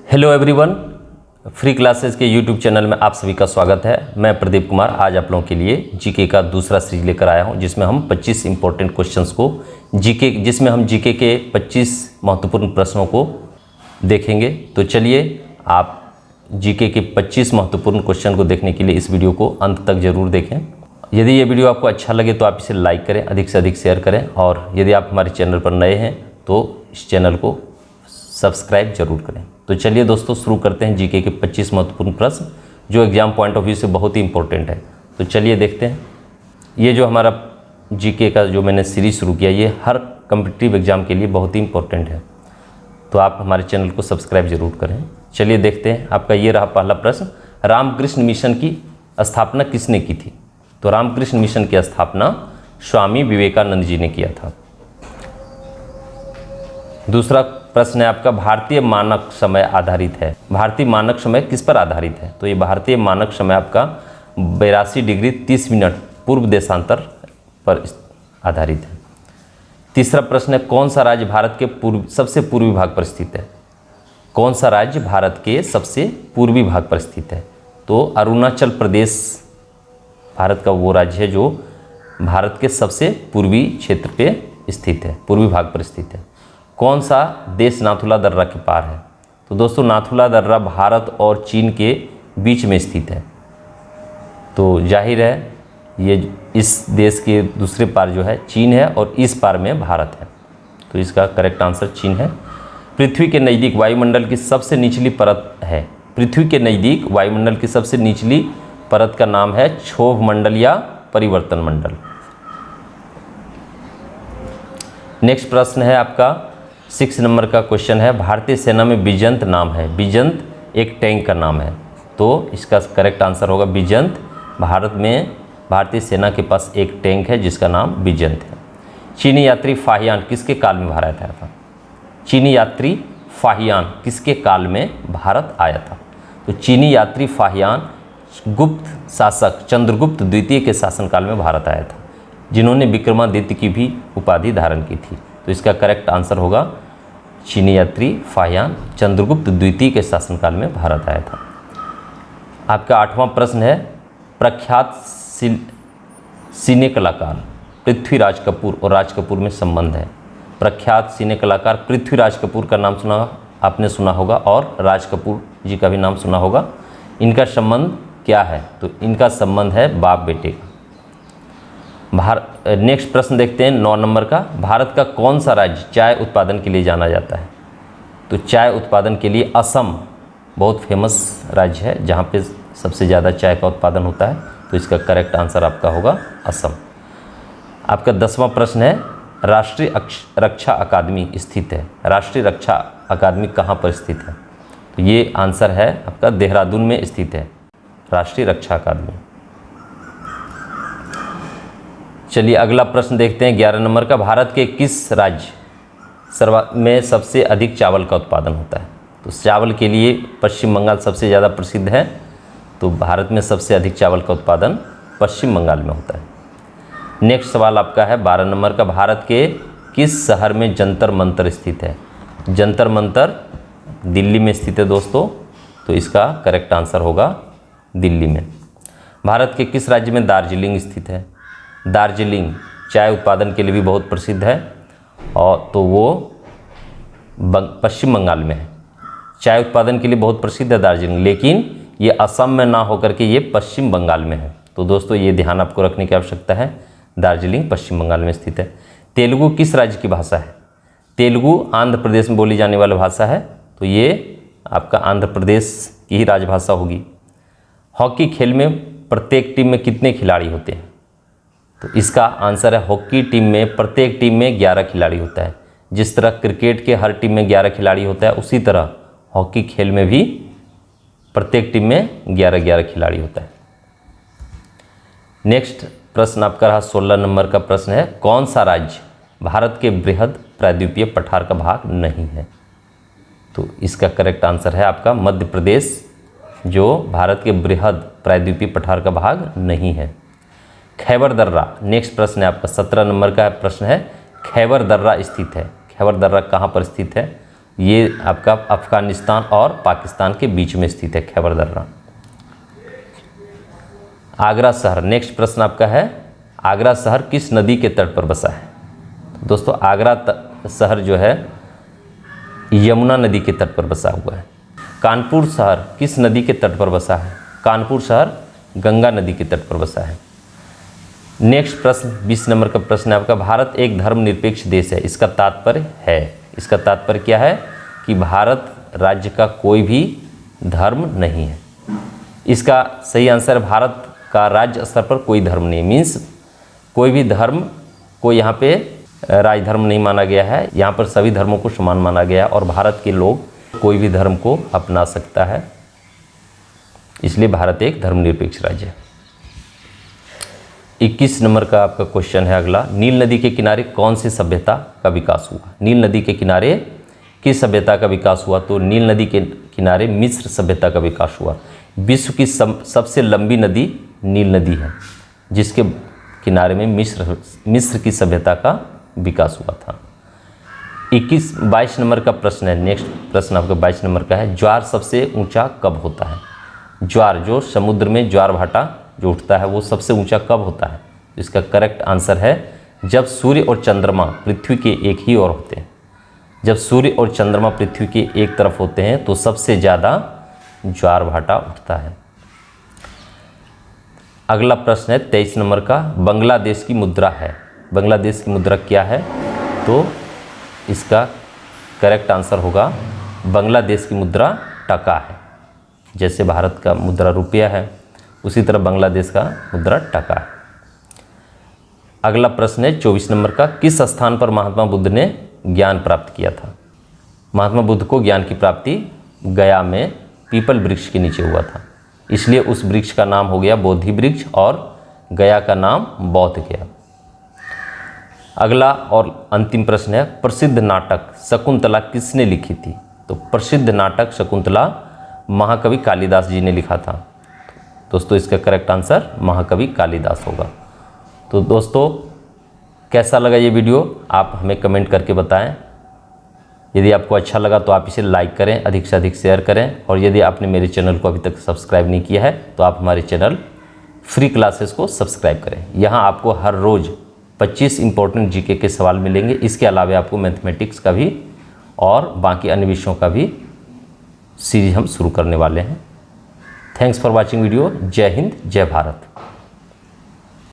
Hello everyone, free classes के YouTube channel में आप सभी का स्वागत है। मैं प्रदीप कुमार आज आप लोगों के लिए जीके का दूसरा सीरीज लेकर आया हूं, जिसमें हम 25 इंपॉर्टेंट क्वेश्चंस को जिसमें हम जीके के 25 महत्वपूर्ण प्रश्नों को देखेंगे। तो चलिए आप जीके के 25 महत्वपूर्ण क्वेश्चन को देखने के लिए इस वीडियो को अंत तक जरूर देखें। यदि ये वीडियो आपको अच्छा लगे तो आप इसे लाइक करें, अधिक से अधिक शेयर करें, और यदि आप हमारे चैनल पर नए हैं तो इस चैनल को सब्सक्राइब जरूर करें। तो चलिए दोस्तों शुरू करते हैं जीके के 25 महत्वपूर्ण प्रश्न जो एग्जाम पॉइंट ऑफ व्यू से बहुत ही इंपॉर्टेंट है। तो चलिए देखते हैं। ये जो हमारा जीके का जो मैंने सीरीज शुरू किया, ये हर कम्पिटिटिव एग्जाम के लिए बहुत ही इंपॉर्टेंट है, तो आप हमारे चैनल को सब्सक्राइब जरूर करें। चलिए देखते हैं। आपका ये रहा पहला प्रश्न, रामकृष्ण मिशन की स्थापना किसने की थी? तो रामकृष्ण मिशन की स्थापना स्वामी विवेकानंद जी ने किया था। दूसरा प्रश्न है आपका, भारतीय मानक समय आधारित है। भारतीय मानक समय किस पर आधारित है? तो ये भारतीय मानक समय आपका 82 डिग्री 30 मिनट पूर्व देशांतर पर आधारित है। तीसरा प्रश्न है, कौन सा राज्य भारत के सबसे पूर्वी भाग पर स्थित है? कौन सा राज्य भारत के सबसे पूर्वी भाग पर स्थित है? तो अरुणाचल प्रदेश भारत का वो राज्य है जो भारत के सबसे पूर्वी क्षेत्र पे स्थित है, पूर्वी भाग पर स्थित है। कौन सा देश नाथुला दर्रा के पार है? तो दोस्तों नाथुला दर्रा भारत और चीन के बीच में स्थित है, तो जाहिर है ये इस देश के दूसरे पार जो है चीन है और इस पार में भारत है, तो इसका करेक्ट आंसर चीन है। पृथ्वी के नज़दीक वायुमंडल की सबसे निचली परत है। पृथ्वी के नज़दीक वायुमंडल की सबसे निचली परत का नाम है क्षोभ मंडल या परिवर्तन मंडल। नेक्स्ट प्रश्न है आपका 6 नंबर का क्वेश्चन है, भारतीय सेना में बिजंत नाम है। बिजंत एक टैंक का नाम है, तो इसका करेक्ट आंसर होगा बिजंत। भारत में भारतीय सेना के पास एक टैंक है जिसका नाम बिजंत है। चीनी यात्री फाहियान किसके काल में भारत आया था? चीनी यात्री फाहियान किसके काल में भारत आया था? तो चीनी यात्री फाहियान गुप्त शासक चंद्रगुप्त द्वितीय के शासनकाल में भारत आया था, जिन्होंने विक्रमादित्य की भी उपाधि धारण की थी। तो इसका करेक्ट आंसर होगा चीनी यात्री फाहियान चंद्रगुप्त द्वितीय के शासनकाल में भारत आया था। आपका 8वां प्रश्न है, प्रख्यात सिने कलाकार पृथ्वीराज कपूर और राज कपूर में संबंध है। प्रख्यात सिने कलाकार पृथ्वीराज कपूर का नाम आपने सुना होगा और राज कपूर जी का भी नाम सुना होगा। इनका संबंध क्या है? तो इनका संबंध है बाप बेटे का। नेक्स्ट प्रश्न देखते हैं 9 नंबर का, भारत का कौन सा राज्य चाय उत्पादन के लिए जाना जाता है? तो चाय उत्पादन के लिए असम बहुत फेमस राज्य है, जहाँ पे सबसे ज़्यादा चाय का उत्पादन होता है, तो इसका करेक्ट आंसर आपका होगा असम। आपका 10वां प्रश्न है, राष्ट्रीय रक्षा अकादमी स्थित है। राष्ट्रीय रक्षा अकादमी कहाँ पर स्थित है? तो ये आंसर है आपका देहरादून में स्थित है राष्ट्रीय रक्षा अकादमी। चलिए अगला प्रश्न देखते हैं 11 नंबर का, भारत के किस राज्य में सबसे अधिक चावल का उत्पादन होता है? तो चावल के लिए पश्चिम बंगाल सबसे ज़्यादा प्रसिद्ध है, तो भारत में सबसे अधिक चावल का उत्पादन पश्चिम बंगाल में होता है। नेक्स्ट सवाल आपका है 12 नंबर का, भारत के किस शहर में जंतर मंतर स्थित है? जंतर मंतर दिल्ली में स्थित है दोस्तों, तो इसका करेक्ट आंसर होगा दिल्ली में। भारत के किस राज्य में दार्जिलिंग स्थित है? दार्जिलिंग चाय उत्पादन के लिए भी बहुत प्रसिद्ध है, और तो वो पश्चिम बंगाल में है। चाय उत्पादन के लिए बहुत प्रसिद्ध है दार्जिलिंग, लेकिन ये असम में ना होकर के ये पश्चिम बंगाल में है, तो दोस्तों ये ध्यान आपको रखने की आवश्यकता है, दार्जिलिंग पश्चिम बंगाल में स्थित है। तेलुगु किस राज्य की भाषा है? तेलुगु आंध्र प्रदेश में बोली जाने वाली भाषा है, तो ये आपका आंध्र प्रदेश की ही राजभाषा होगी। हॉकी खेल में प्रत्येक टीम में कितने खिलाड़ी होते हैं? तो इसका आंसर है हॉकी टीम में प्रत्येक टीम में 11 खिलाड़ी होता है। जिस तरह क्रिकेट के हर टीम में 11 खिलाड़ी होता है, उसी तरह हॉकी खेल में भी प्रत्येक टीम में 11-11 खिलाड़ी होता है। नेक्स्ट प्रश्न आपका रहा 16 नंबर का प्रश्न है, कौन सा राज्य भारत के बृहद प्रायद्वीपीय पठार का भाग नहीं है? तो इसका करेक्ट आंसर है आपका मध्य प्रदेश, जो भारत के बृहद प्रायद्वीपीय पठार का भाग नहीं है। खैबर दर्रा नेक्स्ट प्रश्न है आपका 17 नंबर का प्रश्न है, खैबर दर्रा स्थित है। खैबर दर्रा कहाँ पर स्थित है? ये आपका अफगानिस्तान और पाकिस्तान के बीच में स्थित है खैबर दर्रा। आगरा शहर, नेक्स्ट प्रश्न आपका है, आगरा शहर किस नदी के तट पर बसा है? दोस्तों आगरा शहर जो है यमुना नदी के तट पर बसा हुआ है। कानपुर शहर किस नदी के तट पर बसा है? कानपुर शहर गंगा नदी के तट पर बसा है। नेक्स्ट प्रश्न 20 नंबर का प्रश्न है आपका, भारत एक धर्मनिरपेक्ष देश है, इसका तात्पर्य है, इसका तात्पर्य क्या है कि भारत राज्य का कोई भी धर्म नहीं है। इसका सही आंसर है भारत का राज्य स्तर पर कोई धर्म नहीं, मीन्स कोई भी धर्म को यहाँ पे राजधर्म नहीं माना गया है, यहाँ पर सभी धर्मों को समान माना गया और भारत के लोग कोई भी धर्म को अपना सकता है, इसलिए भारत एक धर्मनिरपेक्ष राज्य है। 21 नंबर का आपका क्वेश्चन है अगला, नील नदी के किनारे कौन सी सभ्यता का विकास हुआ? नील नदी के किनारे किस सभ्यता का विकास हुआ? तो नील नदी के किनारे मिस्र सभ्यता का विकास हुआ। विश्व की सबसे लंबी नदी नील नदी है, जिसके किनारे में मिस्र की सभ्यता का विकास हुआ था। 22 नंबर का प्रश्न है, नेक्स्ट प्रश्न आपका 22 नंबर का है, ज्वार सबसे ऊंचा कब होता है? ज्वार जो समुद्र में ज्वार भाटा जो उठता है वो सबसे ऊंचा कब होता है? इसका करेक्ट आंसर है जब सूर्य और चंद्रमा पृथ्वी के एक ही ओर होते हैं। जब सूर्य और चंद्रमा पृथ्वी के एक तरफ होते हैं तो सबसे ज़्यादा ज्वार भाटा उठता है। अगला प्रश्न है 23 नंबर का, बांग्लादेश की मुद्रा है, बांग्लादेश की मुद्रा क्या है? तो इसका करेक्ट आंसर होगा बांग्लादेश की मुद्रा टका है। जैसे भारत का मुद्रा रुपया है उसी तरह बांग्लादेश का मुद्रा टका है। अगला प्रश्न है 24 नंबर का, किस स्थान पर महात्मा बुद्ध ने ज्ञान प्राप्त किया था? महात्मा बुद्ध को ज्ञान की प्राप्ति गया में पीपल वृक्ष के नीचे हुआ था, इसलिए उस वृक्ष का नाम हो गया बोधि वृक्ष और गया का नाम बौद्ध गया। अगला और अंतिम प्रश्न है, प्रसिद्ध नाटक शकुंतला किसने लिखी थी? तो प्रसिद्ध नाटक शकुंतला महाकवि कालिदास जी ने लिखा था। दोस्तों इसका करेक्ट आंसर महाकवि कालिदास होगा। तो दोस्तों कैसा लगा ये वीडियो आप हमें कमेंट करके बताएं। यदि आपको अच्छा लगा तो आप इसे लाइक करें, अधिक से अधिक शेयर करें, और यदि आपने मेरे चैनल को अभी तक सब्सक्राइब नहीं किया है तो आप हमारे चैनल फ्री क्लासेस को सब्सक्राइब करें। यहाँ आपको हर रोज़ 25 इंपॉर्टेंट जीके के सवाल मिलेंगे। इसके अलावा आपको मैथमेटिक्स का भी और बाकी अन्य विषयों का भी सीरीज हम शुरू करने वाले हैं। Thanks for watching video. जय हिंद, जय भारत।